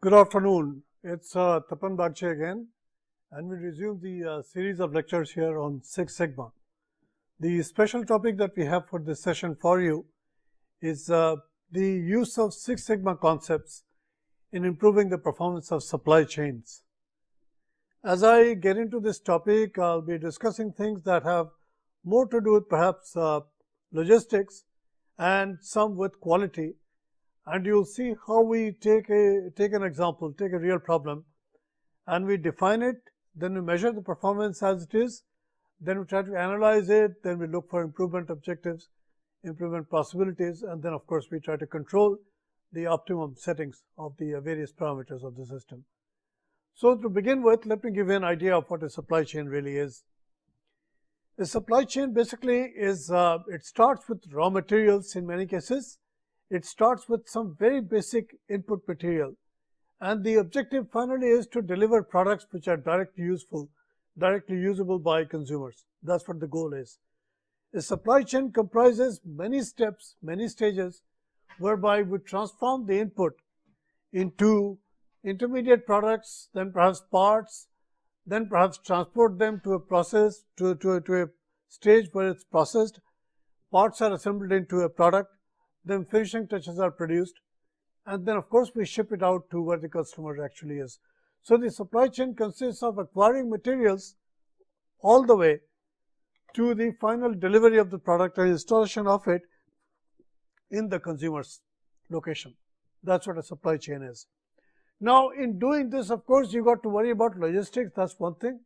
Good afternoon. It's Tapan Bagche again, and we resume the series of lectures here on Six Sigma. The special topic that we have for this session for you is the use of Six Sigma concepts in improving the performance of supply chains. As I get into this topic, I'll be discussing things that have more to do with perhaps logistics and some with quality. And you'll see how we take an example, take a real problem, and we define it, then we measure the performance as it is, then we try to analyze it, then we look for improvement objectives, improvement possibilities, and then of course we try to control the optimum settings of the various parameters of the system. So to begin with, let me give you an idea of what a supply chain really is. A supply chain basically is, it starts with raw materials in many cases. It starts with some very basic input material, and the objective finally is to deliver products which are directly usable by consumers. That's what the goal is. A supply chain comprises many steps, many stages, whereby we transform the input into intermediate products, then perhaps parts, then perhaps transport them to a process, to a stage where it's processed, parts are assembled into a product, then finishing touches are produced, and then of course we ship it out to where the customer actually is. So the supply chain consists of acquiring materials all the way to the final delivery of the product and installation of it in the consumer's location. That's what a supply chain is. Now in doing this, of course, you got to worry about logistics, that's one thing.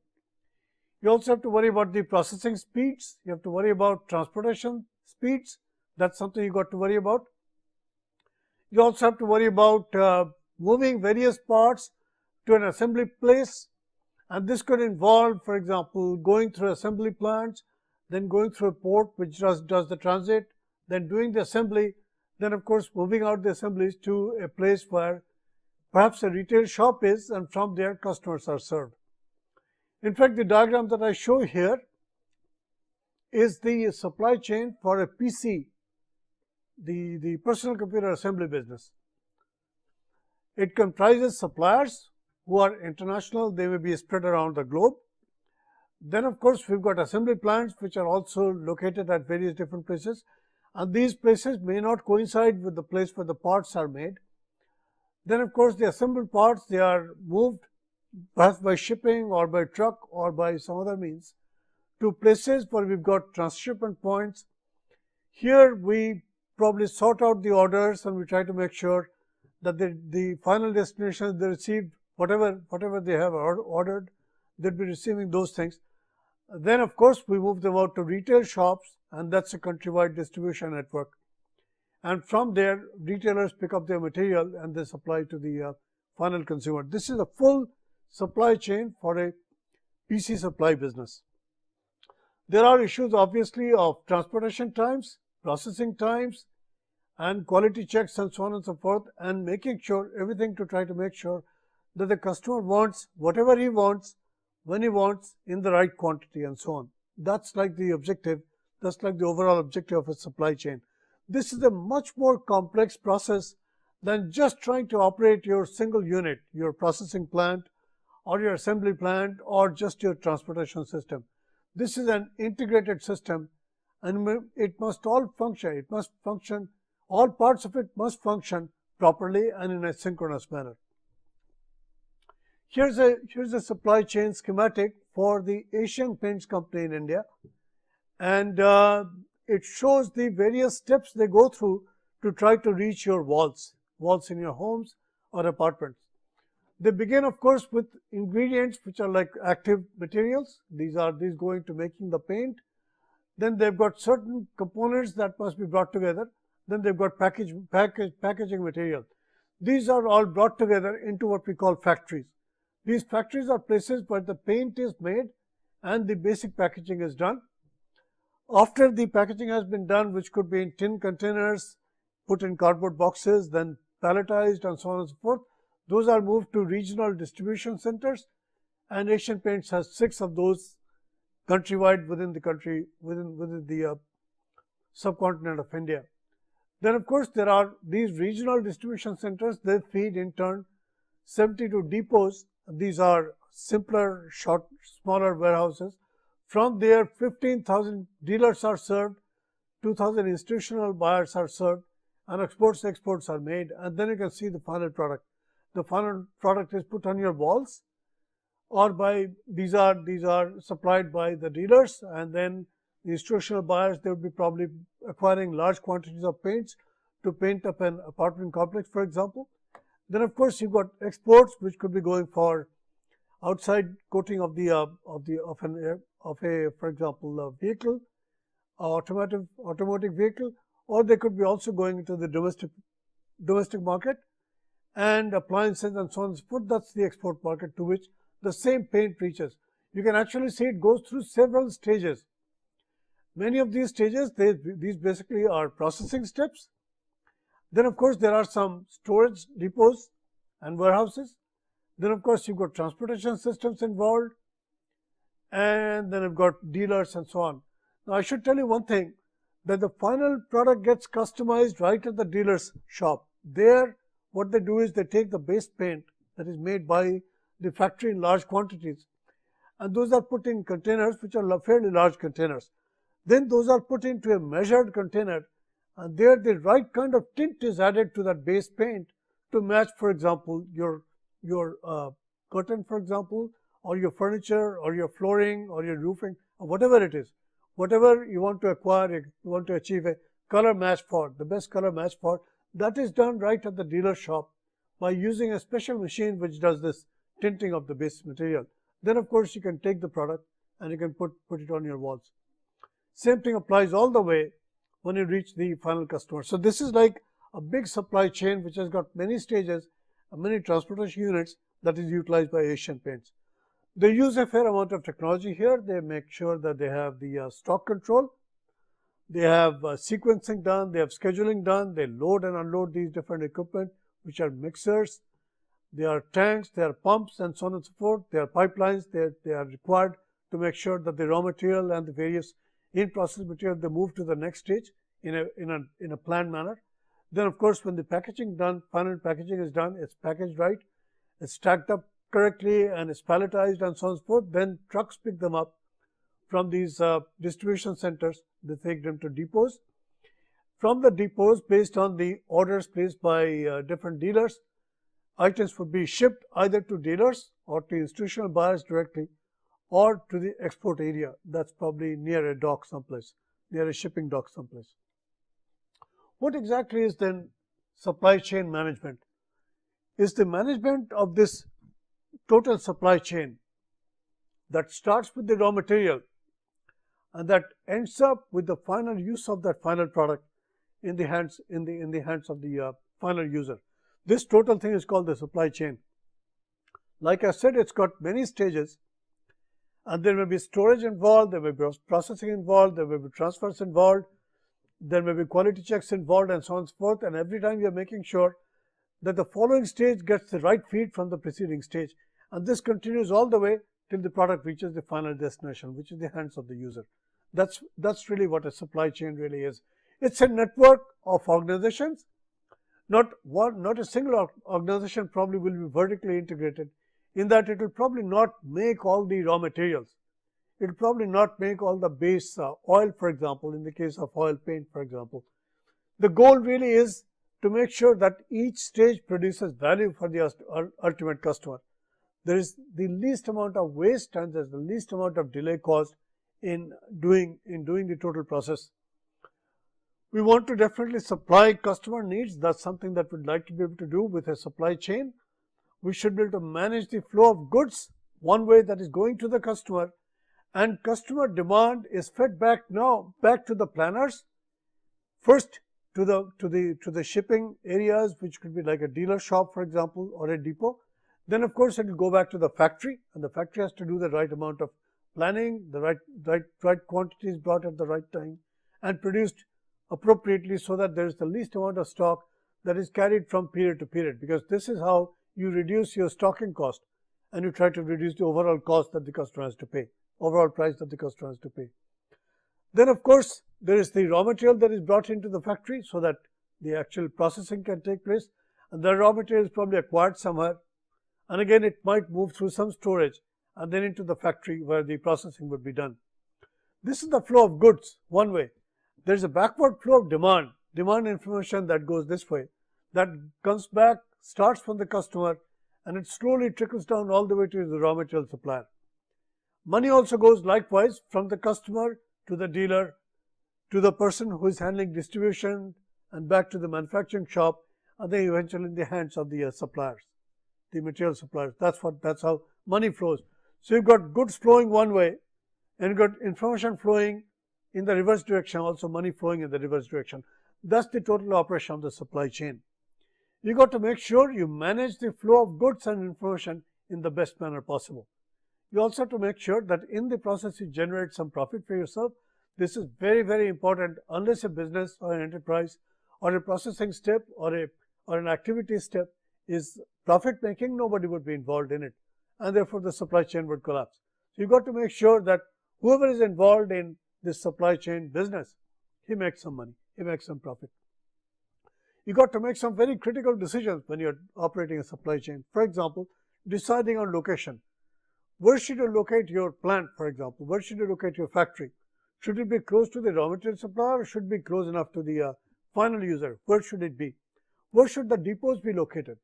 You also have to worry about the processing speeds, you have to worry about transportation speeds. That's something you got to worry about. You also have to worry about moving various parts to an assembly place, and this could involve, for example, going through assembly plants, then going through a port which does the transit, then doing the assembly, then of course moving out the assemblies to a place where perhaps a retail shop is, and from there customers are served. In fact, the diagram that I show here is the supply chain for a PC, the personal computer assembly business. It comprises suppliers who are international, they may be spread around the globe. Then of course we've got assembly plants which are also located at various different places, and these places may not coincide with the place where the parts are made. Then of course the assembled parts, they are moved perhaps by shipping or by truck or by some other means to places where we've got transshipment points. Here we probably sort out the orders and we try to make sure that the final destination they received whatever they have ordered, they'll be receiving those things. Then of course we move them out to retail shops, and that's a countrywide distribution network. And from there retailers pick up their material and they supply to the final consumer. This is a full supply chain for a PC supply business. There are issues obviously of transportation times, processing times, and quality checks and so on and so forth, and making sure everything to try to make sure that the customer wants whatever he wants, when he wants, in the right quantity and so on. That's like the objective, that's like the overall objective of a supply chain. This is a much more complex process than just trying to operate your single unit, your processing plant or your assembly plant or just your transportation system. This is an integrated system, and it must all function, all parts of it must function properly and in a synchronous manner. Here's a supply chain schematic for the Asian Paints Company in India, and it shows the various steps they go through to try to reach your walls in your homes or apartments. They begin of course with ingredients which are like active materials. These go into making the paint. Then they've got certain components that must be brought together. Then they've got packaging material. These are all brought together into what we call factories. These factories are places where the paint is made and the basic packaging is done. After the packaging has been done, which could be in tin containers, put in cardboard boxes, then palletized and so on and so forth, those are moved to regional distribution centers, and Asian Paints has 6 of those countrywide within the country, within the subcontinent of India. Then of course there are these regional distribution centers. They feed in turn 72 depots. These are simpler, smaller warehouses. From there, 15,000 dealers are served, 2,000 institutional buyers are served, and exports are made. And then you can see the final product. The final product is put on your walls, or by these are supplied by the dealers, and then the institutional buyers, they would be probably acquiring large quantities of paints to paint up an apartment complex, for example. Then of course you've got exports, which could be going for outside coating of for example, a vehicle, automotive vehicle, or they could be also going into the domestic market and appliances and so on and so forth. That's the export market to which the same paint reaches. You can actually see it goes through several stages. Many of these stages, these basically are processing steps. Then of course there are some storage depots and warehouses. Then of course you've got transportation systems involved, and then you've got dealers and so on. Now I should tell you one thing, that the final product gets customized right at the dealer's shop. There, what they do is they take the base paint that is made by the factory in large quantities, and those are put in containers, which are fairly large containers. Then those are put into a measured container, and there the right kind of tint is added to that base paint to match, for example, your curtain, for example, or your furniture, or your flooring, or your roofing, or whatever it is. Whatever you want to acquire, you want to achieve a color match for, the best color match for, that is done right at the dealer shop by using a special machine which does this tinting of the base material. Then of course you can take the product and you can put it on your walls. Same thing applies all the way when you reach the final customer. So this is like a big supply chain which has got many stages and many transportation units that is utilized by Asian Paints. They use a fair amount of technology here. They make sure that they have the stock control, they have sequencing done, they have scheduling done, they load and unload these different equipment, which are mixers, there are tanks, there are pumps, and so on and so forth. There are pipelines, they are required to make sure that the raw material and the various in-process material, they move to the next stage in a planned manner. Then of course when the packaging done, final packaging is done, it's packaged right, it's stacked up correctly, and it's palletized and so on and so forth. Then trucks pick them up from these distribution centers. They take them to depots. From the depots, based on the orders placed by different dealers, items would be shipped either to dealers or to institutional buyers directly, or to the export area. That's probably near a dock someplace, near a shipping dock someplace. What exactly is then supply chain management? Is the management of this total supply chain that starts with the raw material and that ends up with the final use of that final product in the hands of the final user. This total thing is called the supply chain. Like I said, it's got many stages, and there may be storage involved, there may be processing involved, there may be transfers involved, there may be quality checks involved, and so on and so forth. And every time you're making sure that the following stage gets the right feed from the preceding stage, and this continues all the way till the product reaches the final destination, which is the hands of the user. That's really what a supply chain really is. It's a network of organizations. Not a single organization probably will be vertically integrated, in that it will probably not make all the raw materials. It will probably not make all the base oil, for example, in the case of oil paint, for example. The goal really is to make sure that each stage produces value for the ultimate customer. There is the least amount of waste and there's the least amount of delay caused in doing the total process. We want to definitely supply customer needs. That's something that we'd like to be able to do with a supply chain. We should be able to manage the flow of goods one way, that is going to the customer, and customer demand is fed back to the planners, first to the shipping areas, which could be like a dealer shop, for example, or a depot. Then of course it will go back to the factory, and the factory has to do the right amount of planning, the right quantities brought at the right time and produced appropriately, so that there is the least amount of stock that is carried from period to period, because this is how you reduce your stocking cost and you try to reduce the overall cost that the customer has to pay, overall price that the customer has to pay. Then of course there is the raw material that is brought into the factory so that the actual processing can take place, and the raw material is probably acquired somewhere and again it might move through some storage and then into the factory where the processing would be done. This is the flow of goods one way. There is a backward flow of demand information that goes this way, that comes back, starts from the customer, and it slowly trickles down all the way to the raw material supplier. Money also goes likewise from the customer to the dealer, to the person who is handling distribution, and back to the manufacturing shop, and then eventually in the hands of the suppliers, the material suppliers. That's how money flows. So you've got goods flowing one way, and you've got information flowing in the reverse direction, also money flowing in the reverse direction. That's the total operation of the supply chain. You got to make sure you manage the flow of goods and information in the best manner possible. You also have to make sure that in the process you generate some profit for yourself. This is very, very important. Unless a business or an enterprise or a processing step or an activity step is profit making, nobody would be involved in it, and therefore the supply chain would collapse. So you got to make sure that whoever is involved in this supply chain business, he makes some money, he makes some profit. You got to make some very critical decisions when you're operating a supply chain. For example, deciding on location. Where should you locate your plant, for example? Where should you locate your factory? Should it be close to the raw material supplier, or should it be close enough to the final user? Where should it be? Where should the depots be located?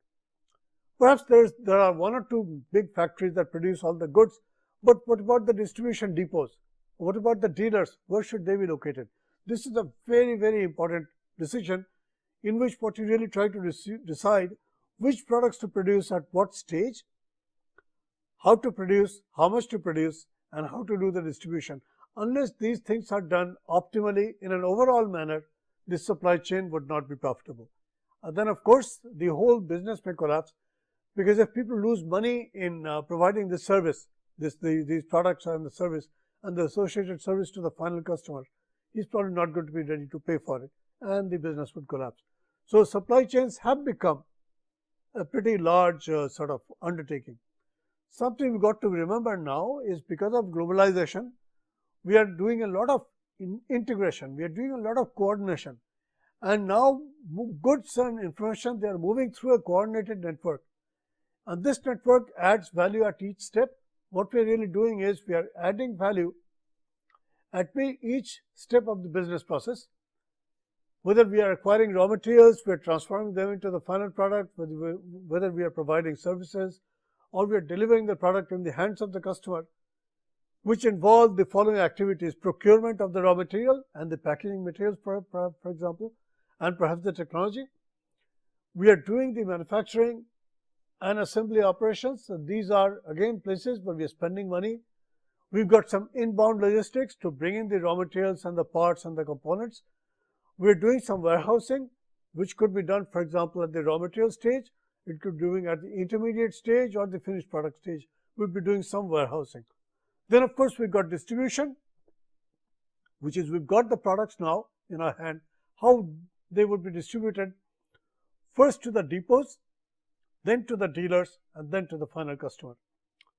Perhaps there are one or two big factories that produce all the goods, but what about the distribution depots? What about the dealers? Where should they be located? This is a very, very important decision in which what you really try to decide which products to produce at what stage, how to produce, how much to produce, and how to do the distribution. Unless these things are done optimally in an overall manner, this supply chain would not be profitable. And then of course, the whole business may collapse, because if people lose money in providing this service, these products and the service and the associated service to the final customer, he's probably not going to be ready to pay for it, and the business would collapse. So supply chains have become a pretty large sort of undertaking. Something we've got to remember now is because of globalization, we are doing a lot of integration, we are doing a lot of coordination, and now goods and information, they are moving through a coordinated network, and this network adds value at each step. What we are really doing is we are adding value at each step of the business process. Whether we are acquiring raw materials, we are transforming them into the final product, whether we are providing services, or we are delivering the product in the hands of the customer, which involve the following activities: procurement of the raw material and the packaging materials, for example, and perhaps the technology. We are doing the manufacturing and assembly operations. So these are again places where we are spending money. We've got some inbound logistics to bring in the raw materials and the parts and the components. We're doing some warehousing, which could be done, for example, at the raw material stage. It could be doing at the intermediate stage or the finished product stage. We'll be doing some warehousing. Then of course we've got distribution, which is we've got the products now in our hand, how they would be distributed first to the depots, then to the dealers, and then to the final customer.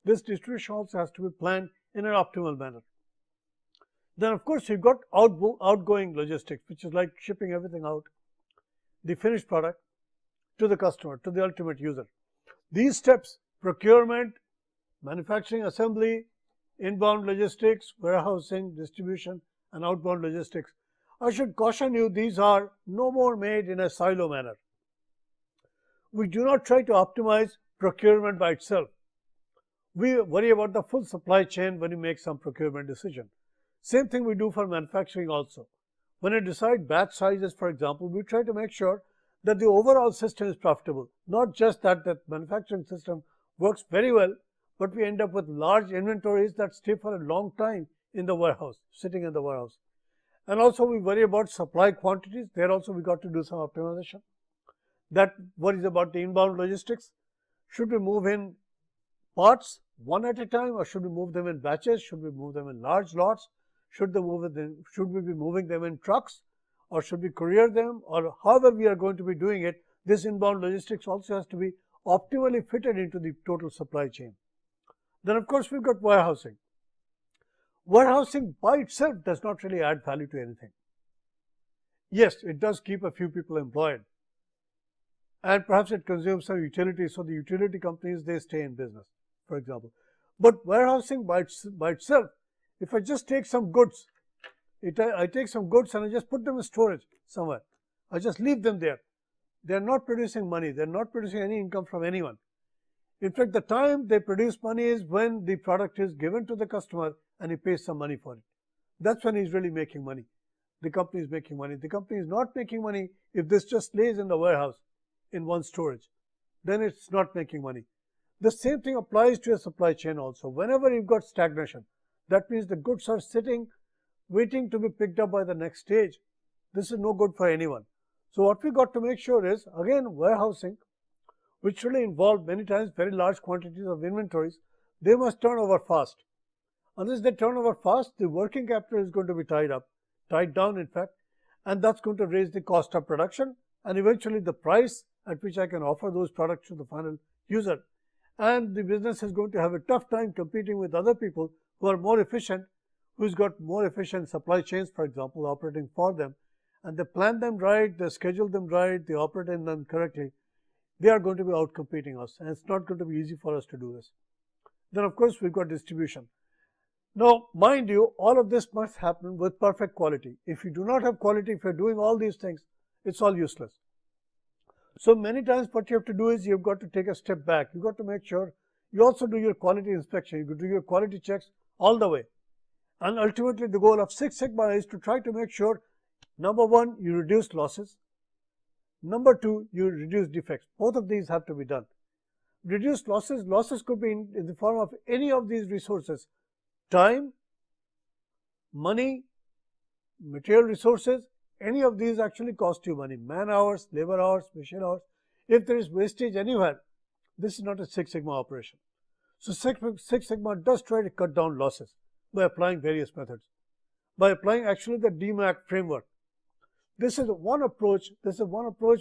This distribution also has to be planned in an optimal manner. Then of course you've got outgoing logistics, which is like shipping everything out, the finished product, to the customer, to the ultimate user. These steps: procurement, manufacturing, assembly, inbound logistics, warehousing, distribution, and outbound logistics. I should caution you, these are no more made in a silo manner. We do not try to optimize procurement by itself. We worry about the full supply chain when we make some procurement decision. Same thing we do for manufacturing also. When I decide batch sizes, for example, we try to make sure that the overall system is profitable. Not just that the manufacturing system works very well, but we end up with large inventories that stay for a long time in the warehouse, sitting in the warehouse. And also we worry about supply quantities. There also we got to do some optimization. That worries about the inbound logistics. Should we move in parts one at a time, or should we move them in batches? Should we move them in large lots? Should we be moving them in trucks, or should we courier them, or however we are going to be doing it? This inbound logistics also has to be optimally fitted into the total supply chain. Then of course we've got warehousing. Warehousing by itself does not really add value to anything. Yes, it does keep a few people employed, and perhaps it consumes some utility. So the utility companies, they stay in business, for example. But warehousing by itself, if I just take some goods, I take some goods and I just put them in storage somewhere. I just leave them there. They are not producing money. They are not producing any income from anyone. In fact, the time they produce money is when the product is given to the customer and he pays some money for it. That's when he's really making money. The company is making money. The company is not making money if this just lays in the warehouse in one storage. Then it's not making money. The same thing applies to a supply chain also. Whenever you've got stagnation, that means the goods are sitting, waiting to be picked up by the next stage. This is no good for anyone. So what we got to make sure is, again, warehousing, which really involve many times very large quantities of inventories, they must turn over fast. Unless they turn over fast, the working capital is going to be tied down in fact, and that's going to raise the cost of production and eventually the price at which I can offer those products to the final user. And the business is going to have a tough time competing with other people who are more efficient, who's got more efficient supply chains, for example, operating for them, and they plan them right, they schedule them right, they operate in them correctly. They are going to be out competing us, and it's not going to be easy for us to do this. Then of course we've got distribution. Now mind you, all of this must happen with perfect quality. If you do not have quality, if you're doing all these things, it's all useless. So many times what you have to do is you've got to take a step back. You've got to make sure you also do your quality inspection, you do your quality checks all the way. And ultimately the goal of Six Sigma is to try to make sure, number one, you reduce losses. Number two, you reduce defects. Both of these have to be done. Reduce losses. Losses could be in the form of any of these resources. Time, money, material resources, any of these actually cost you money. Man hours, labor hours, machine hours. If there is wastage anywhere, this is not a Six Sigma operation. So Six Sigma does try to cut down losses by applying various methods. By applying actually the DMAC framework. This is one approach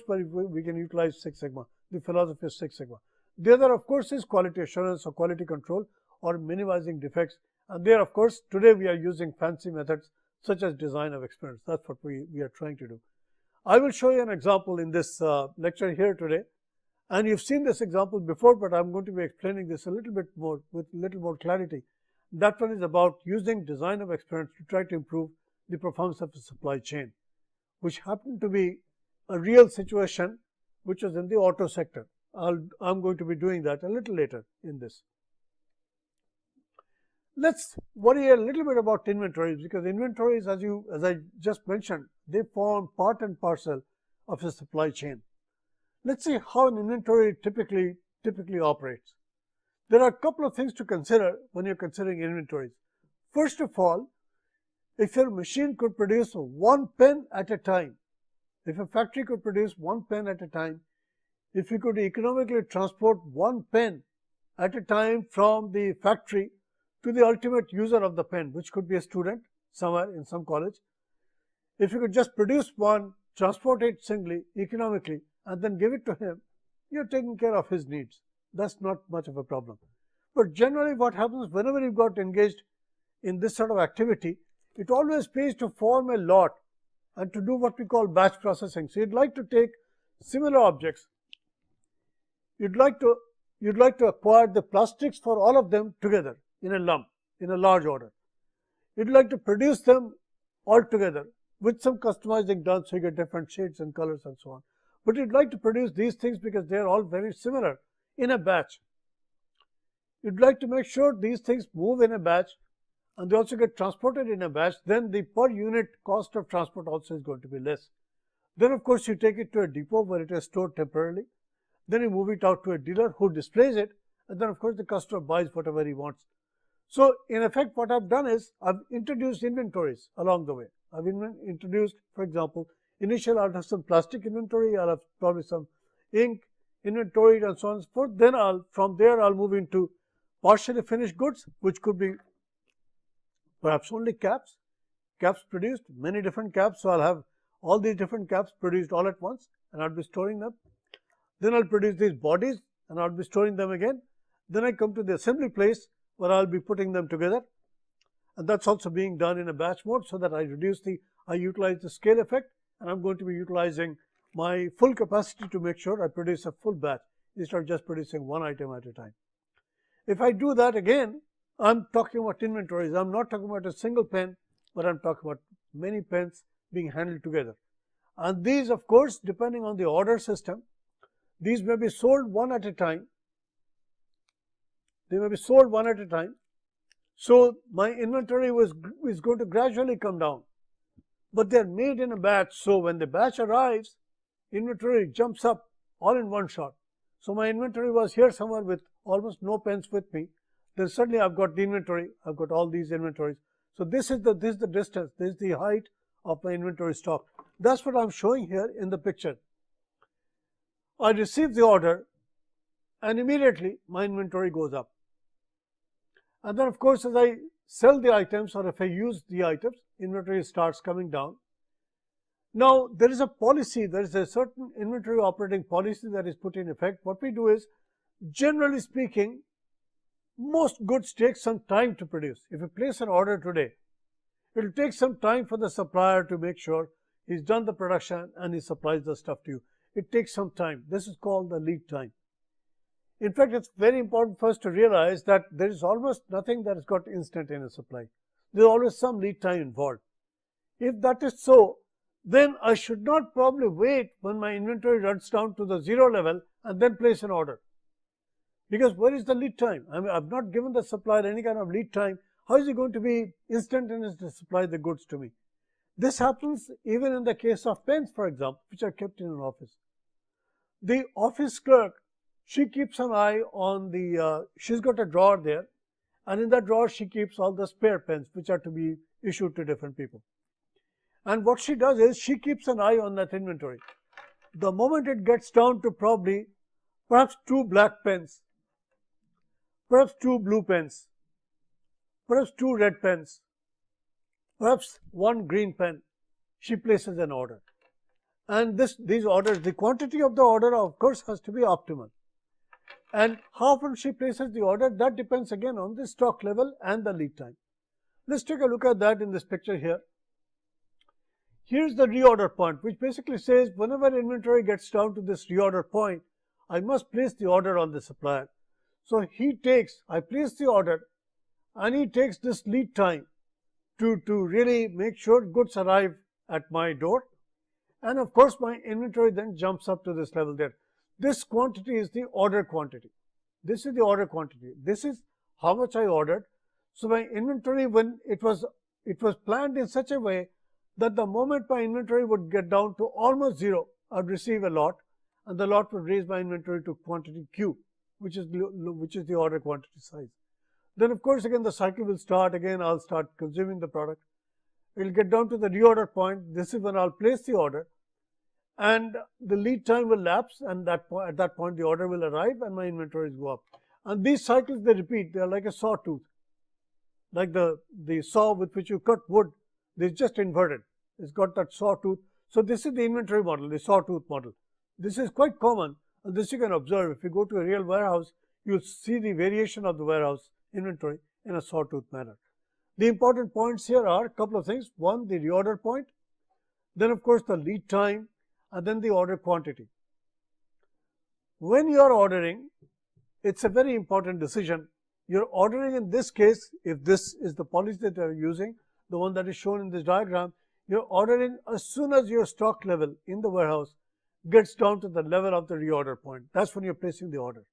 where we can utilize Six Sigma, the philosophy of Six Sigma. The other, of course, is quality assurance or quality control or minimizing defects. And there, of course, today we are using fancy methods such as design of experiments. That's what we are trying to do. I will show you an example in this lecture here today. And you've seen this example before, but I'm going to be explaining this a little bit more with a little more clarity. That one is about using design of experiments to try to improve the performance of the supply chain, which happened to be a real situation which was in the auto sector. I'm going to be doing that a little later in this. Let's worry a little bit about inventories, because inventories, as I just mentioned, they form part and parcel of the supply chain. Let's see how an inventory typically operates. There are a couple of things to consider when you're considering inventories. First of all, if your machine could produce one pen at a time, if a factory could produce one pen at a time, if you could economically transport one pen at a time from the factory to the ultimate user of the pen, which could be a student somewhere in some college, if you could just produce one, transport it singly, economically, and then give it to him, you're taking care of his needs. That's not much of a problem. But generally what happens whenever you've got engaged in this sort of activity, it always pays to form a lot and to do what we call batch processing. So you'd like to take similar objects. You'd like to acquire the plastics for all of them together in a lump, in a large order. You'd like to produce them all together with some customizing done so you get different shades and colors and so on. But you'd like to produce these things because they're all very similar in a batch. You'd like to make sure these things move in a batch and they also get transported in a batch. Then the per unit cost of transport also is going to be less. Then of course you take it to a depot where it is stored temporarily. Then you move it out to a dealer who displays it, and then of course the customer buys whatever he wants. So in effect what I've done is I've introduced inventories along the way. I've introduced, for example, initially I'll have some plastic inventory, I'll have probably some ink inventory and so on and so forth. Then from there I'll move into partially finished goods, which could be perhaps only caps produced, many different caps. So I'll have all these different caps produced all at once and I'll be storing them. Then I'll produce these bodies and I'll be storing them again. Then I come to the assembly place where I'll be putting them together. And that's also being done in a batch mode so that I utilize the scale effect, and I'm going to be utilizing my full capacity to make sure I produce a full batch instead of just producing one item at a time. If I do that again, I'm talking about inventories. I'm not talking about a single pen, but I'm talking about many pens being handled together. And these, of course, depending on the order system, these may be sold one at a time. They may be sold one at a time. So my inventory is going to gradually come down. But they're made in a batch. So when the batch arrives, inventory jumps up all in one shot. So my inventory was here somewhere with almost no pens with me. Then suddenly I've got the inventory. I've got all these inventories. So this is the distance. This is the height of my inventory stock. That's what I'm showing here in the picture. I receive the order and immediately my inventory goes up. And then of course, as I sell the items or if I use the items, inventory starts coming down. Now, there is a policy, there is a certain inventory operating policy that is put in effect. What we do is, generally speaking, most goods take some time to produce. If you place an order today, it will take some time for the supplier to make sure he's done the production and he supplies the stuff to you. It takes some time. This is called the lead time. In fact, it's very important for us to realize that there is almost nothing that has got instantaneous supply. There's always some lead time involved. If that is so, then I should not probably wait when my inventory runs down to the zero level and then place an order. Because where is the lead time? I mean, I've not given the supplier any kind of lead time. How is he going to be instantaneous to supply the goods to me? This happens even in the case of pens, for example, which are kept in an office. The office clerk, she keeps an eye on the, she's got a drawer there, and in that drawer she keeps all the spare pens which are to be issued to different people. And what she does is she keeps an eye on that inventory. The moment it gets down to probably perhaps 2 black pens, perhaps 2 blue pens, perhaps 2 red pens, perhaps 1 green pen, she places an order. And these orders, the quantity of the order of course has to be optimal. And how often she places the order, that depends again on the stock level and the lead time. Let's take a look at that in this picture here. Here's the reorder point, which basically says whenever inventory gets down to this reorder point, I must place the order on the supplier. So I place the order and he takes this lead time to really make sure goods arrive at my door. And of course, my inventory then jumps up to this level there. This quantity is the order quantity. This is the order quantity. This is how much I ordered. So my inventory, when it was planned in such a way that the moment my inventory would get down to almost zero, I'd receive a lot, and the lot would raise my inventory to quantity Q, which is the order quantity size. Then of course again the cycle will start again. I'll start consuming the product. It will get down to the reorder point. This is when I'll place the order, and the lead time will lapse, and at that point the order will arrive and my inventories go up. And these cycles, they repeat. They are like a sawtooth, like the saw with which you cut wood. It's just inverted. It's got that sawtooth. So this is the inventory model, the sawtooth model. This is quite common, and this you can observe. If you go to a real warehouse, you'll see the variation of the warehouse inventory in a sawtooth manner. The important points here are a couple of things. One, the reorder point, then of course the lead time, and then the order quantity. When you are ordering, it's a very important decision. You're ordering in this case, if this is the policy that you're using, the one that is shown in this diagram, you're ordering as soon as your stock level in the warehouse gets down to the level of the reorder point. That's when you're placing the order.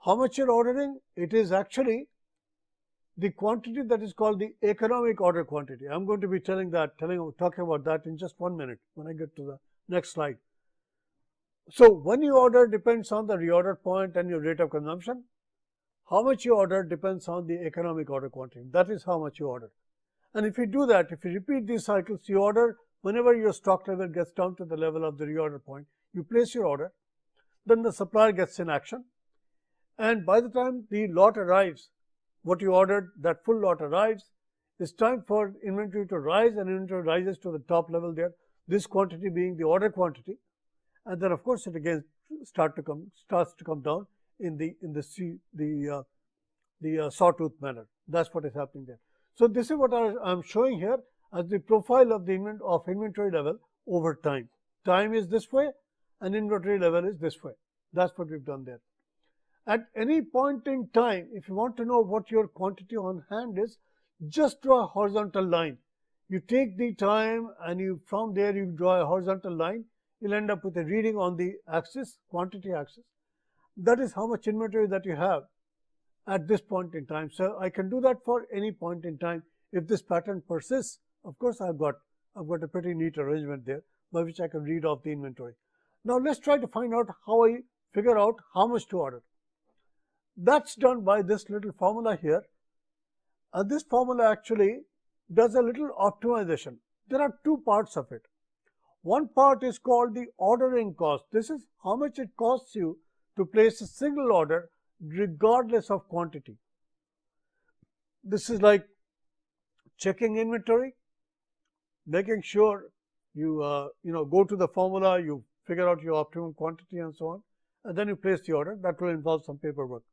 How much you're ordering? It is actually the quantity that is called the economic order quantity. I'm going to be talking about that in just 1 minute when I get to the next slide. So when you order depends on the reorder point and your rate of consumption. How much you order depends on the economic order quantity. That is how much you order. And if you do that, if you repeat these cycles, you order whenever your stock level gets down to the level of the reorder point, you place your order, then the supplier gets in action. And by the time the lot arrives, what you ordered, that full lot arrives, it's time for inventory to rise, and inventory rises to the top level there, this quantity being the order quantity. And then of course it again starts to come down in the sawtooth manner. That's what is happening there. So this is what I'm showing here as the profile of the inventory level over time time is this way and inventory level is this way. That's what we've done there. At any point in time, if you want to know what your quantity on hand is, just draw a horizontal line. You take the time and from there you draw a horizontal line. You'll end up with a reading on the axis, quantity axis. That is how much inventory that you have at this point in time. So I can do that for any point in time. If this pattern persists, of course I've got a pretty neat arrangement there by which I can read off the inventory. Now let's try to find out how I figure out how much to order. That's done by this little formula here. And this formula actually does a little optimization. There are two parts of it. One part is called the ordering cost. This is how much it costs you to place a single order regardless of quantity. This is like checking inventory, making sure you go to the formula, you figure out your optimum quantity and so on, and then you place the order. That will involve some paperwork.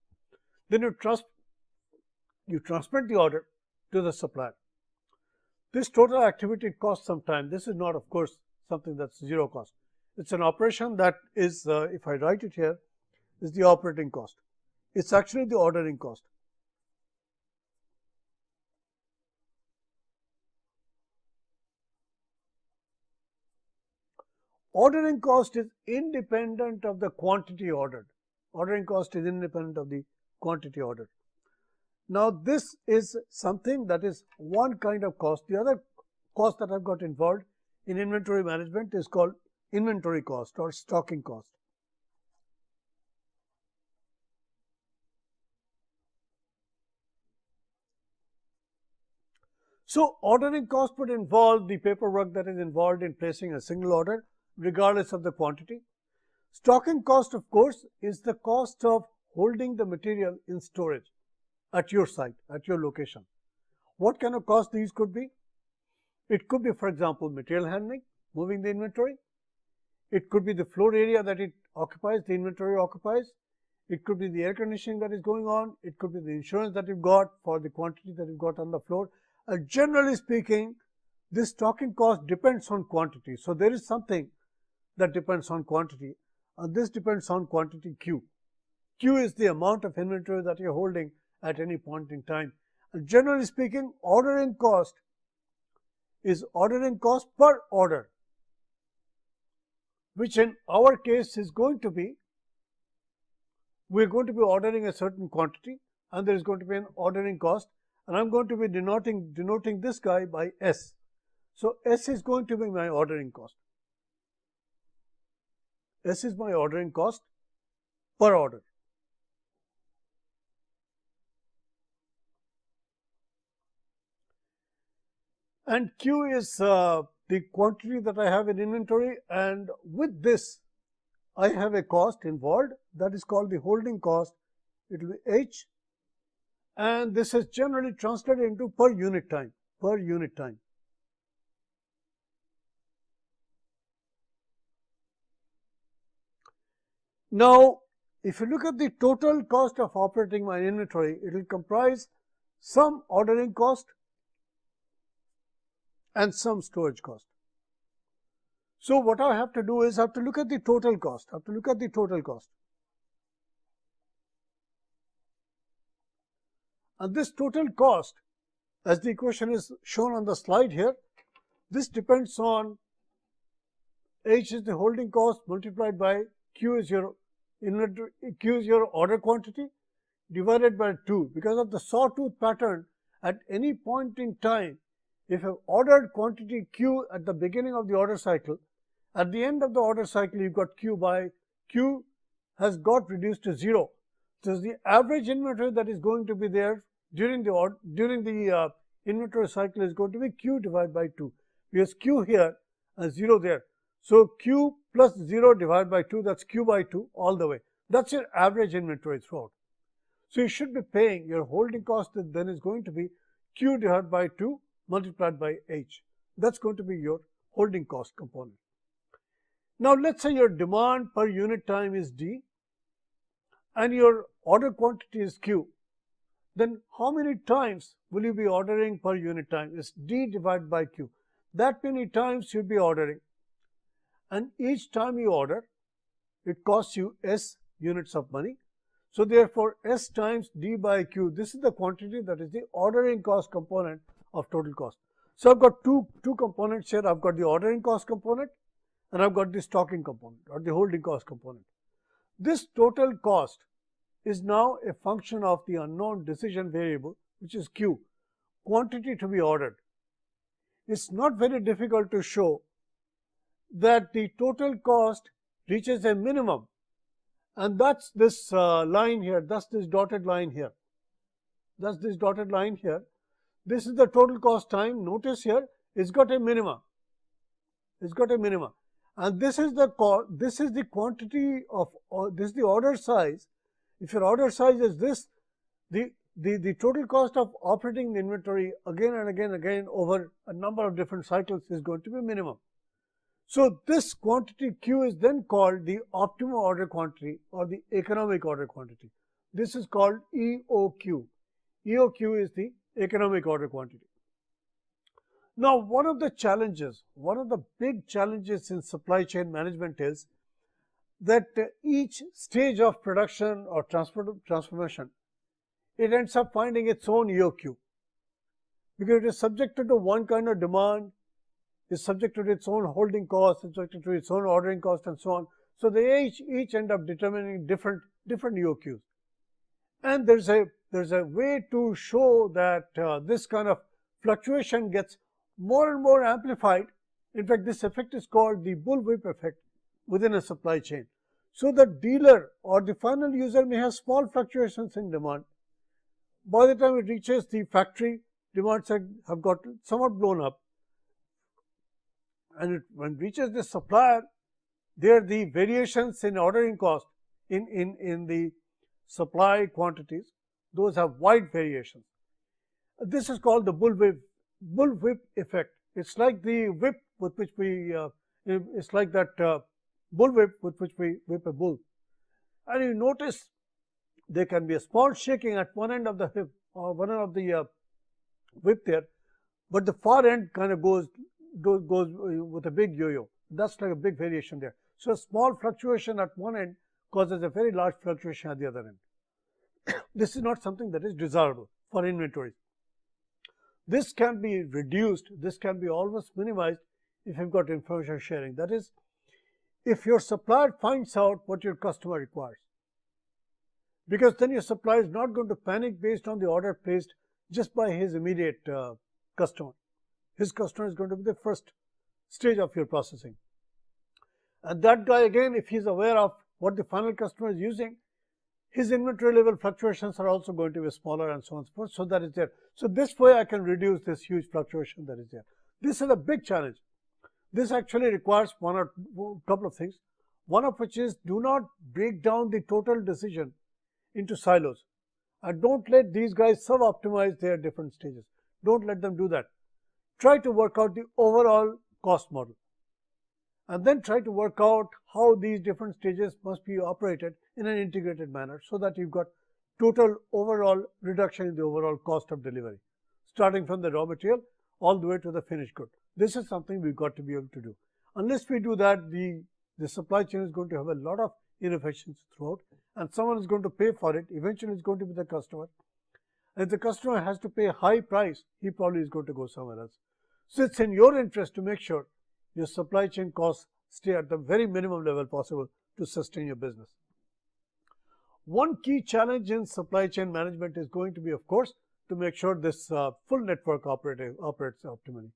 Then you transmit the order to the supplier. This total activity costs some time. This is not, of course, something that's zero cost. It's an operation that is, if I write it here, is the operating cost. It's actually the ordering cost. Ordering cost is independent of the quantity ordered. Ordering cost is independent of the quantity ordered. Now this is something that is one kind of cost. The other cost that I've got involved in inventory management is called inventory cost or stocking cost. So ordering cost would involve the paperwork that is involved in placing a single order regardless of the quantity. Stocking cost, of course, is the cost of holding the material in storage at your site, at your location. What kind of cost these could be? It could be, for example, material handling, moving the inventory. It could be the floor area that it occupies, the inventory occupies. It could be the air conditioning that is going on. It could be the insurance that you've got for the quantity that you've got on the floor. Generally speaking, this stocking cost depends on quantity. So there is something that depends on quantity, and this depends on quantity Q. Q is the amount of inventory that you're holding at any point in time. And generally speaking, ordering cost is ordering cost per order, which in our case is going to be, we're going to be ordering a certain quantity and there is going to be an ordering cost, and I'm going to be denoting this guy by S. So S is going to be my ordering cost. S is my ordering cost per order. And Q is the quantity that I have in inventory, and with this I have a cost involved that is called the holding cost. It will be H, and this is generally translated into per unit time, per unit time. Now, if you look at the total cost of operating my inventory, it will comprise some ordering cost and some storage cost. So what I have to do is I have to look at the total cost. And this total cost, as the equation is shown on the slide here, this depends on H is the holding cost multiplied by Q is your inventory, Q is your order quantity divided by 2. Because of the sawtooth pattern, at any point in time, if you have ordered quantity Q at the beginning of the order cycle, at the end of the order cycle you've got Q has got reduced to 0. So the average inventory that is going to be there during the inventory cycle is going to be Q divided by 2. Because Q here and 0 there. So Q plus 0 divided by 2, that's Q by 2 all the way. That's your average inventory throughout. So you should be paying your holding cost, then is going to be Q divided by 2 multiplied by H. That's going to be your holding cost component. Now let's say your demand per unit time is D and your order quantity is Q. Then how many times will you be ordering per unit time? It's D divided by Q. That many times you'll be ordering. and each time you order, it costs you S units of money. So therefore, S times D by Q, this is the quantity that is the ordering cost component of total cost. So I've got two components here. I've got the ordering cost component and I've got the stocking component or the holding cost component. This total cost is now a function of the unknown decision variable, which is Q, quantity to be ordered. It's not very difficult to show that the total cost reaches a minimum, and that's this line here, that's this dotted line here. That's this dotted line here. This is the total cost time. Notice here, it's got a minimum. It's got a minimum. And this is the quantity of, this is the order size. If your order size is this, the total cost of operating the inventory again and again over a number of different cycles is going to be minimum. So this quantity Q is then called the optimum order quantity or the economic order quantity. This is called EOQ. EOQ is the economic order quantity. Now, one of the big challenges in supply chain management is that each stage of production or transformation, it ends up finding its own EOQ, because it is subjected to one kind of demand, is subjected to its own holding cost, is subjected to its own ordering cost, and so on. So they each end up determining different EOQs. And there's a way to show that this kind of fluctuation gets more and more amplified. In fact, this effect is called the bullwhip effect within a supply chain. So the dealer or the final user may have small fluctuations in demand. By the time it reaches the factory, demands have got somewhat blown up. And when it reaches the supplier, there the variations in ordering cost in the supply quantities, those have wide variations. This is called the bullwhip effect. It's like the whip with which it's like that bullwhip with which we whip a bull. And you notice there can be a small shaking at one end of the hip or one end of the whip there, but the far end kind of goes with a big yo-yo. That's like a big variation there. So a small fluctuation at one end causes a very large fluctuation at the other end. This is not something that is desirable for inventories. This can be reduced, this can be almost minimized if you've got information sharing. That is, if your supplier finds out what your customer requires, because then your supplier is not going to panic based on the order placed just by his immediate customer. His customer is going to be the first stage of your processing. And that guy, again, if he's aware of what the final customer is using, his inventory level fluctuations are also going to be smaller and so on and so forth. So that is there. So this way I can reduce this huge fluctuation that is there. This is a big challenge. This actually requires one or couple of things. One of which is, do not break down the total decision into silos. And don't let these guys sub-optimize their different stages. Don't let them do that. Try to work out the overall cost model. And then try to work out how these different stages must be operated in an integrated manner so that you've got total overall reduction in the overall cost of delivery, starting from the raw material all the way to the finished good. This is something we've got to be able to do. Unless we do that, the supply chain is going to have a lot of inefficiencies throughout, and someone is going to pay for it. Eventually, it's going to be the customer. And if the customer has to pay a high price, he probably is going to go somewhere else. So it's in your interest to make sure your supply chain costs stay at the very minimum level possible to sustain your business. One key challenge in supply chain management is going to be, of course, to make sure this full network operates optimally.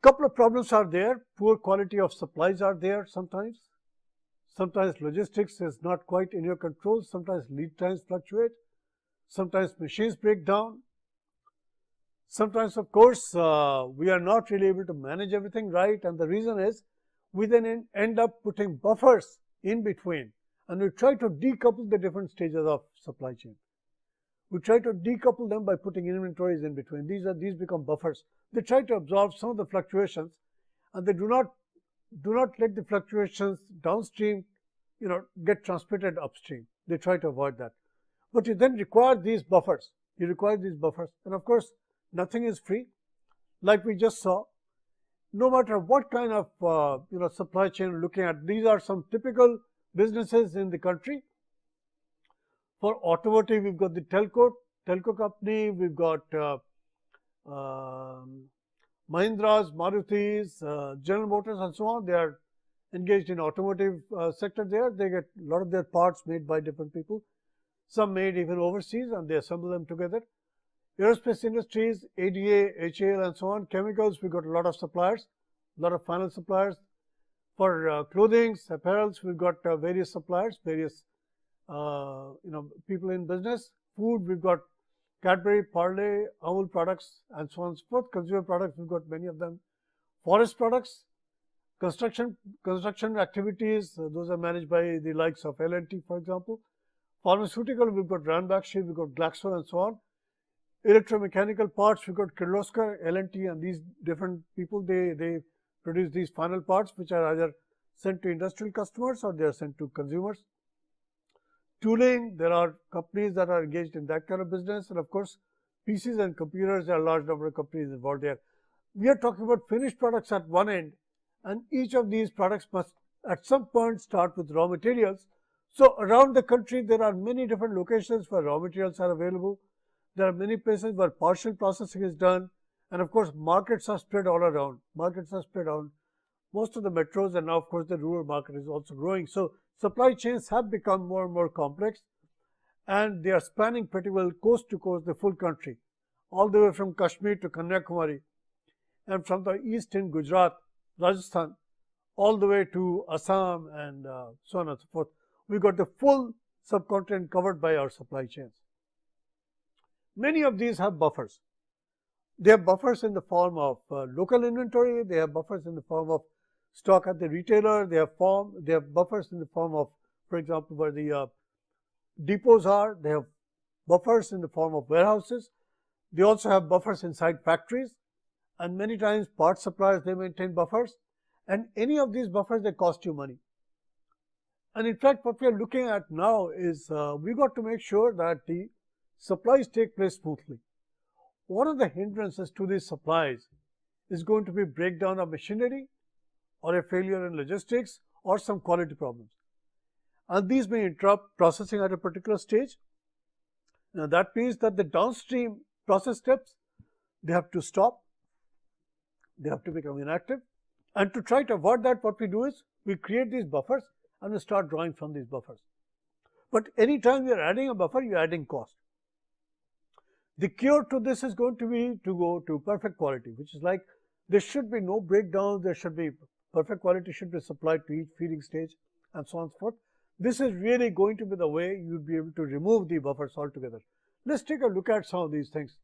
Couple of problems are there. Poor quality of supplies are there sometimes. Sometimes logistics is not quite in your control. Sometimes lead times fluctuate. Sometimes machines break down. Sometimes, of course, we are not really able to manage everything right, and the reason is we then end up putting buffers in between, and we try to decouple the different stages of supply chain. We try to decouple them by putting inventories in between. These become buffers. They try to absorb some of the fluctuations, and they do not let the fluctuations downstream, get transmitted upstream. They try to avoid that. But you then require these buffers. You require these buffers, and of course, nothing is free. Like we just saw, no matter what kind of supply chain you're looking at. These are some typical businesses in the country. For automotive, we've got the telco company, we've got Mahindras, Marutis, General Motors and so on. They are engaged in automotive sector there. They get a lot of their parts made by different people, some made even overseas, and they assemble them together. Aerospace industries, ADA, HAL and so on. Chemicals, we got a lot of suppliers, a lot of final suppliers. For clothing, apparels, we've got various suppliers, various people in business. Food, we've got Cadbury, Parle, Amul products and so on and so forth. Consumer products, we've got many of them. Forest products, construction activities, those are managed by the likes of L&T, for example. Pharmaceutical, we've got Ranbaxy, we've got Glaxo and so on. Electromechanical parts, we've got Kirloskar, L&T, and these different people, they produce these final parts which are either sent to industrial customers or they are sent to consumers. Tooling, there are companies that are engaged in that kind of business, and of course, PCs and computers, there are a large number of companies involved there. We are talking about finished products at one end, and each of these products must at some point start with raw materials. So around the country, there are many different locations where raw materials are available. There are many places where partial processing is done, and of course, markets are spread all around. Markets are spread on most of the metros, and now of course the rural market is also growing. So supply chains have become more and more complex, and they are spanning pretty well coast to coast the full country, all the way from Kashmir to Kanyakumari, and from the east in Gujarat, Rajasthan, all the way to Assam and so on and so forth. We've got the full subcontinent covered by our supply chains. Many of these have buffers. They have buffers in the form of local inventory, they have buffers in the form of stock at the retailer, they have buffers in the form of, for example, where the depots are, they have buffers in the form of warehouses. They also have buffers inside factories, and many times parts suppliers, they maintain buffers, and any of these buffers, they cost you money. And in fact, what we are looking at now is we got to make sure that the supplies take place smoothly. One of the hindrances to these supplies is going to be breakdown of machinery, or a failure in logistics, or some quality problems. And these may interrupt processing at a particular stage. Now that means that the downstream process steps, they have to stop, they have to become inactive. And to try to avoid that, what we do is we create these buffers and we start drawing from these buffers. But anytime you are adding a buffer, you are adding cost. The cure to this is going to be to go to perfect quality, which is like there should be no breakdowns, there should be perfect quality should be supplied to each feeding stage and so on and so forth. This is really going to be the way you would be able to remove the buffers altogether. Let's take a look at some of these things.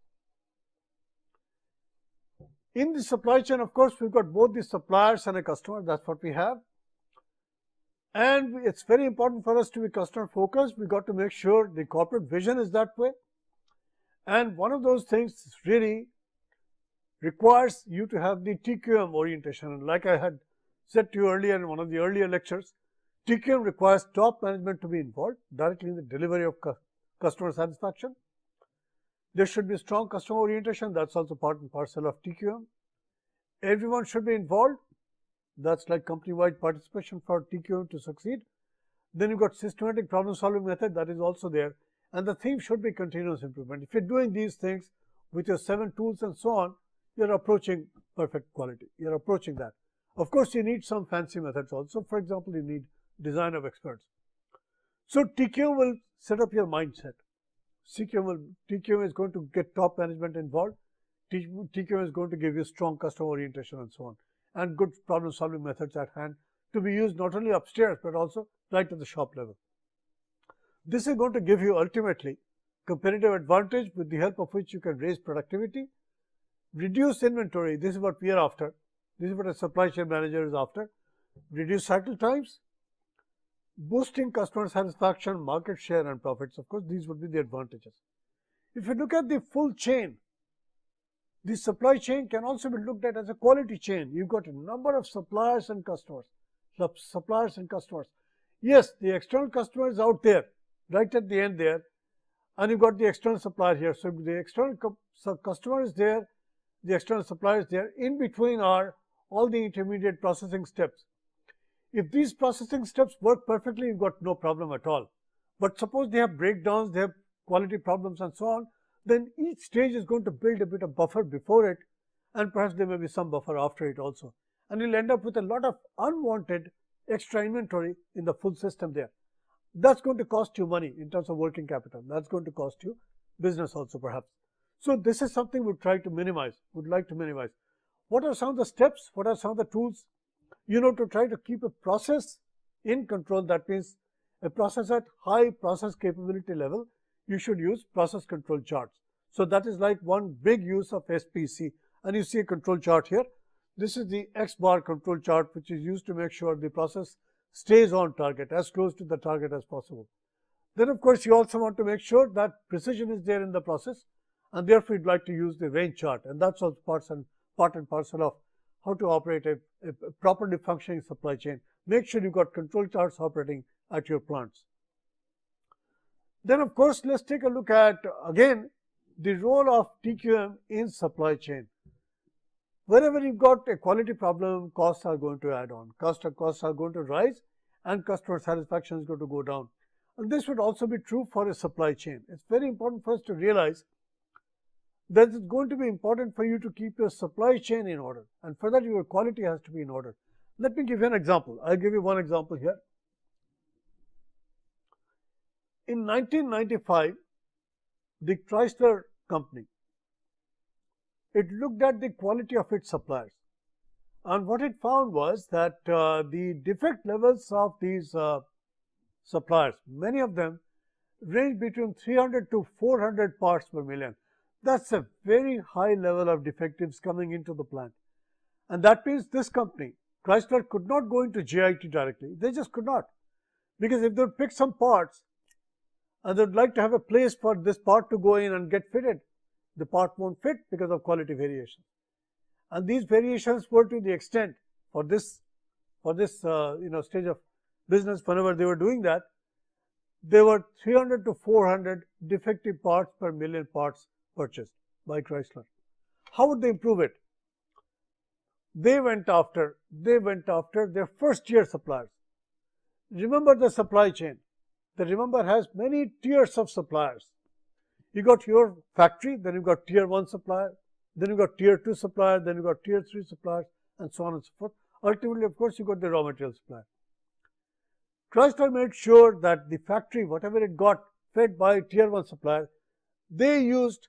In the supply chain, of course, we've got both the suppliers and a customer. That's what we have. And it's very important for us to be customer focused. We've got to make sure the corporate vision is that way. And one of those things really requires you to have the TQM orientation. And like I had said to you earlier in one of the earlier lectures, TQM requires top management to be involved directly in the delivery of customer satisfaction. There should be strong customer orientation. That's also part and parcel of TQM. Everyone should be involved. That's like company-wide participation for TQM to succeed. Then you've got systematic problem-solving method. That is also there. And the theme should be continuous improvement. If you're doing these things with your 7 tools and so on, you're approaching perfect quality. You're approaching that. Of course, you need some fancy methods also. For example, you need design of experts. So TQM will set up your mindset. TQM is going to get top management involved. TQM is going to give you strong customer orientation and so on, and good problem solving methods at hand to be used not only upstairs but also right at the shop level. This is going to give you ultimately competitive advantage with the help of which you can raise productivity, reduce inventory. This is what we are after. This is what a supply chain manager is after. Reduce cycle times, boosting customer satisfaction, market share and profits. Of course, these would be the advantages. If you look at the full chain, the supply chain can also be looked at as a quality chain. You've got a number of suppliers and customers. Yes, the external customer is out there, right at the end there, and you've got the external supplier here. So the external customer is there, the external supplier is there. In between are all the intermediate processing steps. If these processing steps work perfectly, you've got no problem at all. But suppose they have breakdowns, they have quality problems and so on, then each stage is going to build a bit of buffer before it, and perhaps there may be some buffer after it also. And you'll end up with a lot of unwanted extra inventory in the full system there. That's going to cost you money in terms of working capital. That's going to cost you business also perhaps. So this is something we try to minimize, would like to minimize. What are some of the steps? What are some of the tools? To try to keep a process in control. That means a process at high process capability level, you should use process control charts. So that is like one big use of SPC. And you see a control chart here. This is the X bar control chart, which is used to make sure the process stays on target, as close to the target as possible. Then of course you also want to make sure that precision is there in the process, and therefore you'd like to use the range chart, and that's also part and parcel of how to operate a properly functioning supply chain. Make sure you've got control charts operating at your plants. Then of course let's take a look at again the role of TQM in supply chain. Wherever you've got a quality problem, costs are going to add on, costs are going to rise, and customer satisfaction is going to go down. And this would also be true for a supply chain. It's very important for us to realize that it's going to be important for you to keep your supply chain in order, and for that your quality has to be in order. Let me give you an example. I'll give you one example here. In 1995, the Chrysler company, it looked at the quality of its suppliers, and what it found was that the defect levels of these suppliers, many of them range between 300 to 400 parts per million. That's a very high level of defectives coming into the plant, and that means this company, Chrysler, could not go into JIT directly. They just could not, because if they would pick some parts and they'd like to have a place for this part to go in and get fitted, the part won't fit because of quality variation. And these variations were to the extent for this stage of business. Whenever they were doing that, there were 300 to 400 defective parts per million parts purchased by Chrysler. How would they improve it? They went after their first tier suppliers. Remember the supply chain. The remember has many tiers of suppliers. You got your factory, then you've got tier 1 supplier, then you've got tier 2 supplier, then you've got tier 3 suppliers, and so on and so forth. Ultimately, of course, you got the raw material supplier. Chrysler made sure that the factory, whatever it got fed by tier 1 supplier, they used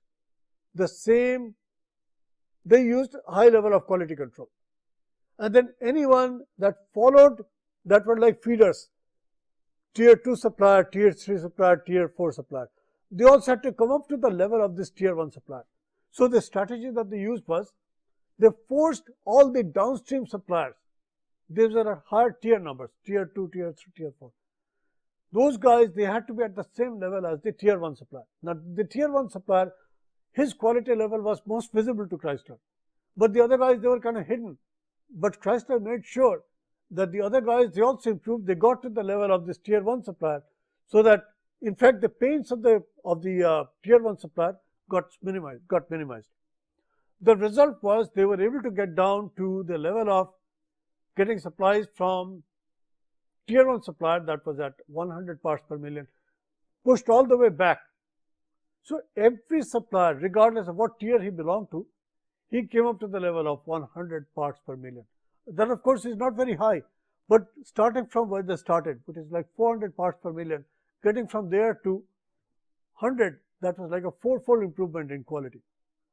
high level of quality control. And then anyone that followed, that were like feeders, tier 2 supplier, tier 3 supplier, tier 4 supplier, they also had to come up to the level of this tier 1 supplier. So the strategy that they used was, they forced all the downstream suppliers, these are at higher tier numbers, tier 2, tier 3, tier 4. Those guys, they had to be at the same level as the tier 1 supplier. Now the tier 1 supplier, his quality level was most visible to Chrysler, but the other guys, they were kind of hidden. But Chrysler made sure that the other guys, they also improved, they got to the level of this tier 1 supplier, so that in fact the pains of the tier 1 supplier got minimized. The result was they were able to get down to the level of getting supplies from tier 1 supplier that was at 100 parts per million, pushed all the way back. So every supplier, regardless of what tier he belonged to, he came up to the level of 100 parts per million. That of course is not very high, but starting from where they started, which is like 400 parts per million, getting from there to 100, that was like a 4-fold improvement in quality.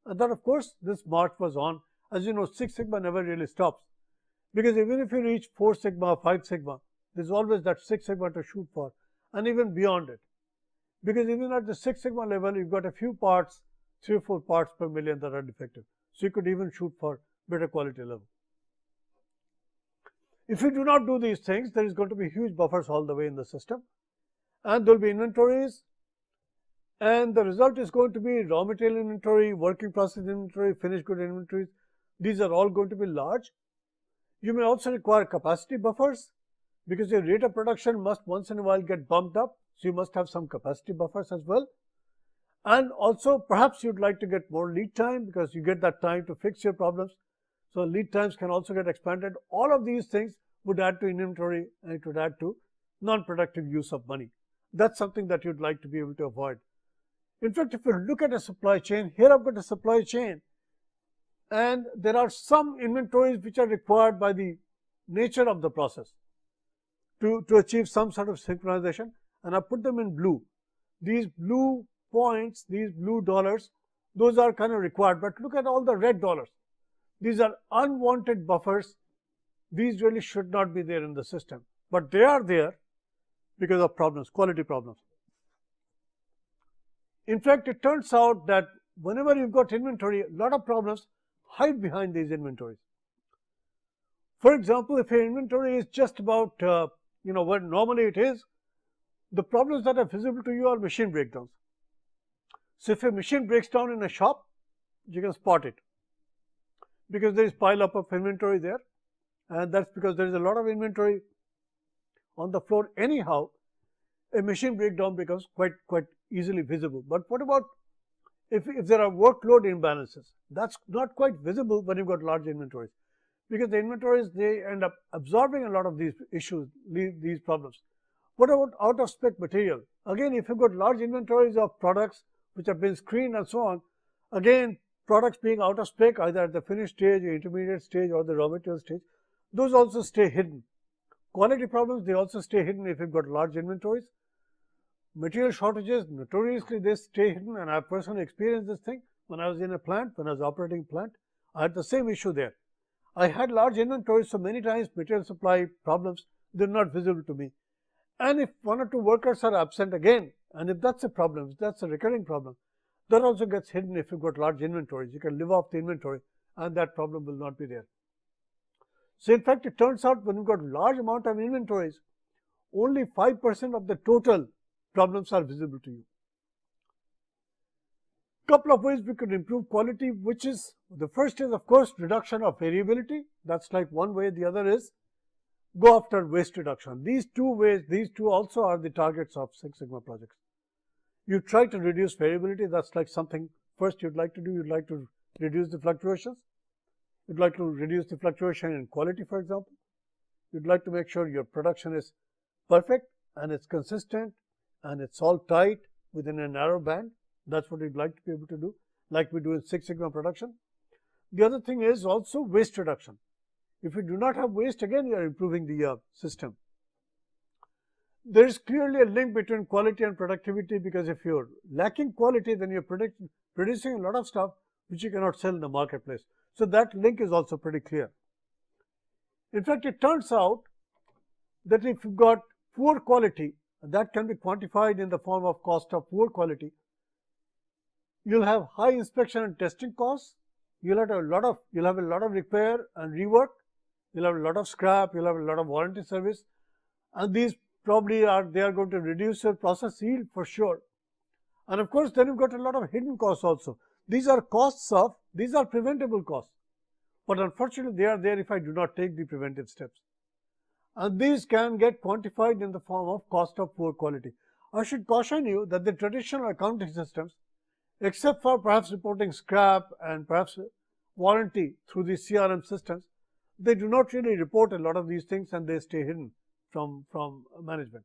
And that of course this march was on. As you know, Six Sigma never really stops, because even if you reach 4 Sigma, 5 Sigma, there's always that 6 Sigma to shoot for, and even beyond it. Because even at the 6 Sigma level, you've got a few parts, 3 or 4 parts per million that are defective. So you could even shoot for better quality level. If you do not do these things, there is going to be huge buffers all the way in the system, and there will be inventories, and the result is going to be raw material inventory, working process inventory, finished good inventories. These are all going to be large. You may also require capacity buffers, because your rate of production must once in a while get bumped up, so you must have some capacity buffers as well. And also perhaps you'd like to get more lead time, because you get that time to fix your problems. So lead times can also get expanded. All of these things would add to inventory, and it would add to non-productive use of money. That's something that you'd like to be able to avoid. In fact, if you look at a supply chain, here I've got a supply chain, and there are some inventories which are required by the nature of the process to achieve some sort of synchronization, and I put them in blue. These blue points, these blue dollars, those are kind of required, but look at all the red dollars. These are unwanted buffers. These really should not be there in the system, but they are there because of problems, quality problems. In fact, it turns out that whenever you've got inventory, a lot of problems hide behind these inventories. For example, if your inventory is just about, what normally it is, the problems that are visible to you are machine breakdowns. So if a machine breaks down in a shop, you can spot it because there is pile up of inventory there, and that's because there is a lot of inventory on the floor anyhow. A machine breakdown becomes quite easily visible. But what about if there are workload imbalances? That's not quite visible when you've got large inventories, because the inventories, they end up absorbing a lot of these issues, these problems. What about out of spec material? Again, if you've got large inventories of products which have been screened and so on, again, products being out of spec either at the finished stage, or intermediate stage, or the raw material stage, those also stay hidden. Quality problems, they also stay hidden if you've got large inventories. Material shortages, notoriously they stay hidden, and I've personally experienced this thing when I was in a plant, when I was operating a plant. I had the same issue there. I had large inventories, so many times material supply problems, they're not visible to me. And if one or two workers are absent again, and if that's a problem, if that's a recurring problem, that also gets hidden if you've got large inventories. You can live off the inventory, and that problem will not be there. So in fact, it turns out when you've got large amount of inventories, only 5% of the total problems are visible to you. Couple of ways we could improve quality, which is, the first is of course reduction of variability. That's like one way. The other is go after waste reduction. These two ways, these two also are the targets of Six Sigma projects. You try to reduce variability. That's like something first you'd like to do. You'd like to reduce the fluctuations. You'd like to reduce the fluctuation in quality, for example. You'd like to make sure your production is perfect and it's consistent and it's all tight within a narrow band. That's what we'd like to be able to do, like we do in Six Sigma production. The other thing is also waste reduction. If you do not have waste, again, you are improving the system. There is clearly a link between quality and productivity, because if you're lacking quality, then you're producing a lot of stuff which you cannot sell in the marketplace. So that link is also pretty clear. In fact, it turns out that if you've got poor quality, that can be quantified in the form of cost of poor quality. You'll have high inspection and testing costs. You'll have a lot of repair and rework. You'll have a lot of scrap. You'll have a lot of warranty service, and these probably are going to reduce your process yield for sure. And of course, then you've got a lot of hidden costs also. These are preventable costs, but unfortunately they are there if I do not take the preventive steps. And these can get quantified in the form of cost of poor quality. I should caution you that the traditional accounting systems, except for perhaps reporting scrap and perhaps warranty through the CRM systems, they do not really report a lot of these things, and they stay hidden from management.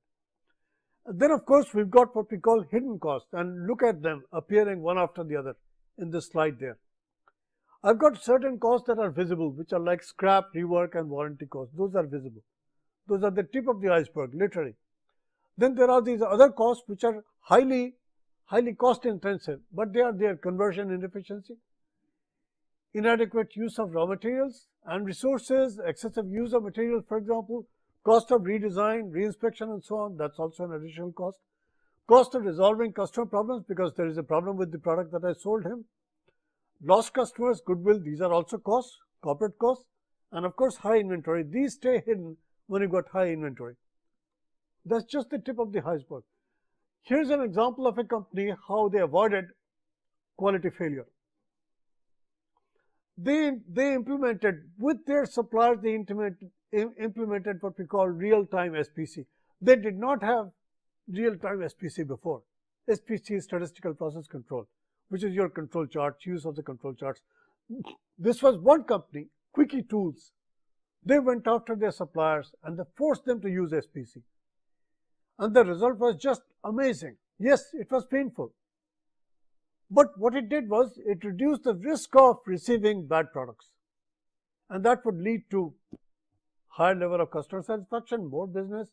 And then of course we've got what we call hidden costs, and look at them appearing one after the other in this slide there. I've got certain costs that are visible, which are like scrap, rework and warranty costs. Those are visible. Those are the tip of the iceberg, literally. Then there are these other costs which are highly cost intensive, but they are there: conversion inefficiency, inadequate use of raw materials and resources, excessive use of materials, for example, cost of redesign, reinspection and so on. That's also an additional cost. Cost of resolving customer problems because there is a problem with the product that I sold him. Lost customers, goodwill, these are also costs, corporate costs. And of course, high inventory. These stay hidden when you've got high inventory. That's just the tip of the iceberg. Here's an example of a company, how they avoided quality failure. They implemented with their suppliers, they implemented what we call real-time SPC. They did not have real-time SPC before. SPC is statistical process control, which is your control charts, use of the control charts. This was one company Quickie Tools, they went after their suppliers and they forced them to use SPC. And the result was just amazing. Yes, it was painful. But what it did was it reduced the risk of receiving bad products. And that would lead to higher level of customer satisfaction, more business,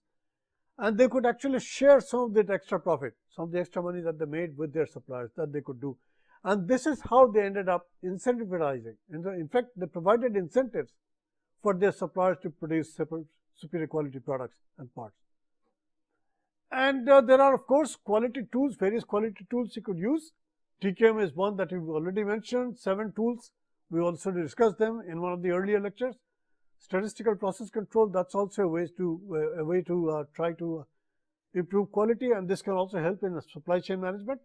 and they could actually share some of that extra profit, some of the extra money that they made with their suppliers that they could do. And this is how they ended up incentivizing. In fact, they provided incentives for their suppliers to produce superior quality products and parts. And there are, of course, quality tools, various quality tools you could use. TQM is one that we've already mentioned, 7 tools. We also discussed them in one of the earlier lectures. Statistical process control, that's also a way to try to improve quality, and this can also help in supply chain management.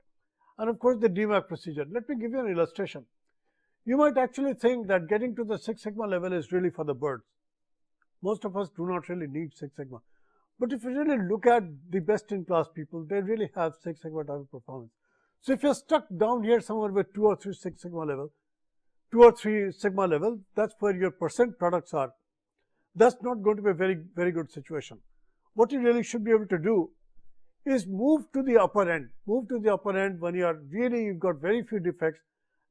And of course, the DMAIC procedure. Let me give you an illustration. You might actually think that getting to the Six Sigma level is really for the birds. Most of us do not really need Six Sigma. But if you really look at the best-in-class people, they really have Six Sigma type of performance. So if you're stuck down here somewhere with 2 or 3 Six Sigma level, 2 or 3 Sigma level, that's where your percent products are. That's not going to be a very, very good situation. What you really should be able to do is move to the upper end. Move to the upper end when you've got very few defects,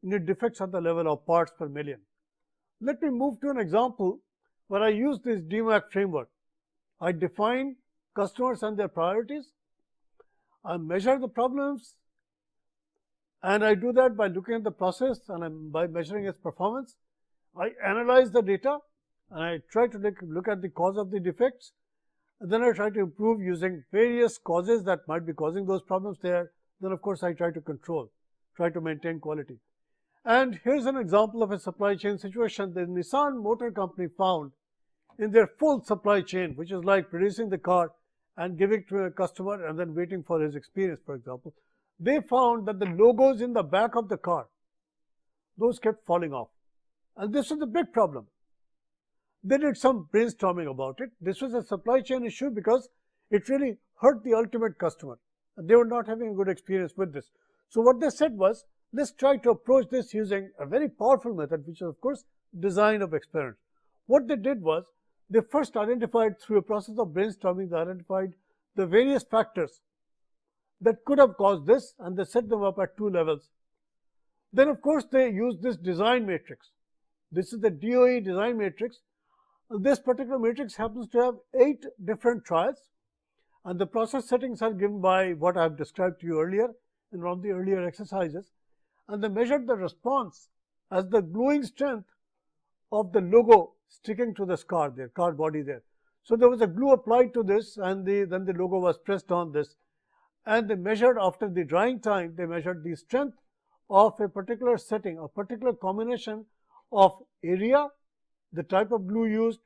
and your defects at the level of parts per million. Let me move to an example where I use this DMAIC framework. I define customers and their priorities. I measure the problems, and I do that by looking at the process and by measuring its performance. I analyze the data, and I try to look at the cause of the defects, and then I try to improve using various causes that might be causing those problems there. Then of course I try to control, try to maintain quality. And here's an example of a supply chain situation the Nissan Motor Company found in their full supply chain, which is like producing the car and giving it to a customer and then waiting for his experience, for example. They found that the logos in the back of the car, those kept falling off. And this was a big problem. They did some brainstorming about it. This was a supply chain issue because it really hurt the ultimate customer. And they were not having a good experience with this. So what they said was, let's try to approach this using a very powerful method, which is of course design of experiments. What they did was, they first identified through a process of brainstorming, they identified the various factors that could have caused this, and they set them up at 2 levels. Then of course they used this design matrix. This is the DOE design matrix. This particular matrix happens to have 8 different trials, and the process settings are given by what I have described to you earlier in one of the earlier exercises. And they measured the response as the gluing strength of the logo sticking to the car body there. So there was a glue applied to this, and then the logo was pressed on this. And they measured, after the drying time, they measured the strength of a particular setting, a particular combination of area, the type of glue used,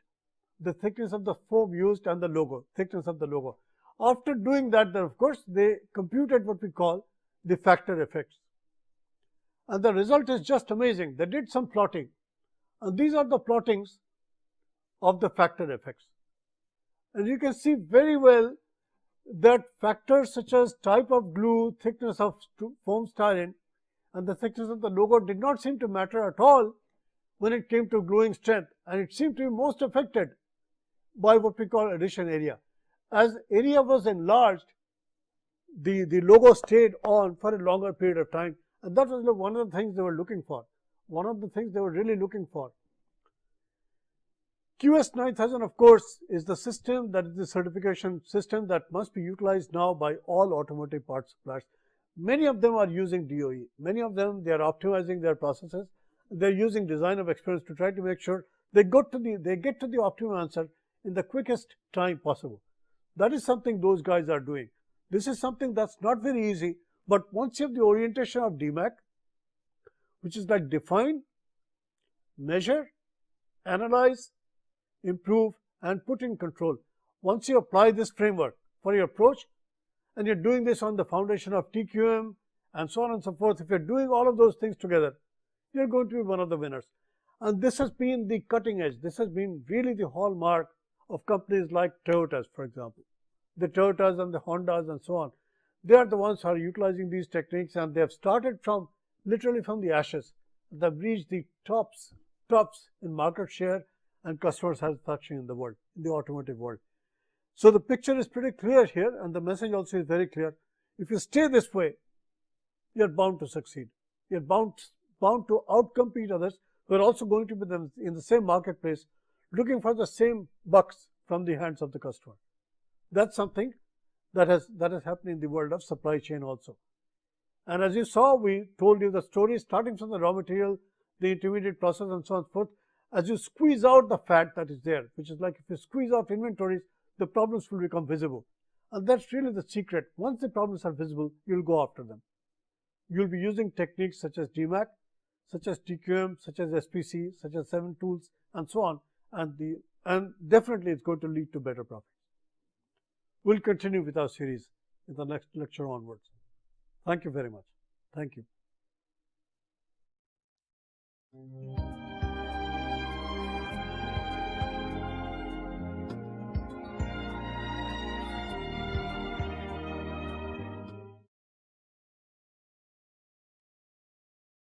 the thickness of the foam used, and the logo, thickness of the logo. After doing that, then of course, they computed what we call the factor effects. And the result is just amazing. They did some plotting. And these are the plottings of the factor effects. And you can see very well that factors such as type of glue, thickness of foam styrene, and the thickness of the logo did not seem to matter at all when it came to gluing strength, and it seemed to be most affected by what we call adhesion area. As area was enlarged, the logo stayed on for a longer period of time, and that was one of the things they were looking for. One of the things they were really looking for. QS 9000, of course, is the system that is the certification system that must be utilized now by all automotive parts suppliers. Many of them are using DOE. Many of them, they are optimizing their processes. They're using design of experiments to try to make sure they get to the optimum answer in the quickest time possible. That is something those guys are doing. This is something that's not very easy, but once you have the orientation of DMAIC, which is like define, measure, analyze, improve, and put in control. Once you apply this framework for your approach, and you're doing this on the foundation of TQM and so on and so forth, if you're doing all of those things together, you're going to be one of the winners. And this has been the cutting edge. This has been really the hallmark of companies like Toyotas, for example. The Toyotas and the Hondas and so on. They are the ones who are utilizing these techniques, and they have started from literally from the ashes. They've reached the tops tops in market share and customer satisfaction in the world, in the automotive world. So the picture is pretty clear here, and the message also is very clear. If you stay this way, you're bound to succeed. You're bound to outcompete others who are also going to be in the same marketplace, looking for the same bucks from the hands of the customer. That's something that has happened in the world of supply chain also. And as you saw, we told you the story starting from the raw material, the intermediate process, and so on and so forth. As you squeeze out the fat that is there, which is like if you squeeze out inventories, the problems will become visible. And that's really the secret. Once the problems are visible, you'll go after them. You'll be using techniques such as DMAC, such as TQM, such as SPC, such as 7 tools, and so on. And definitely it's going to lead to better profits. We'll continue with our series in the next lecture onwards. Thank you very much. Thank you.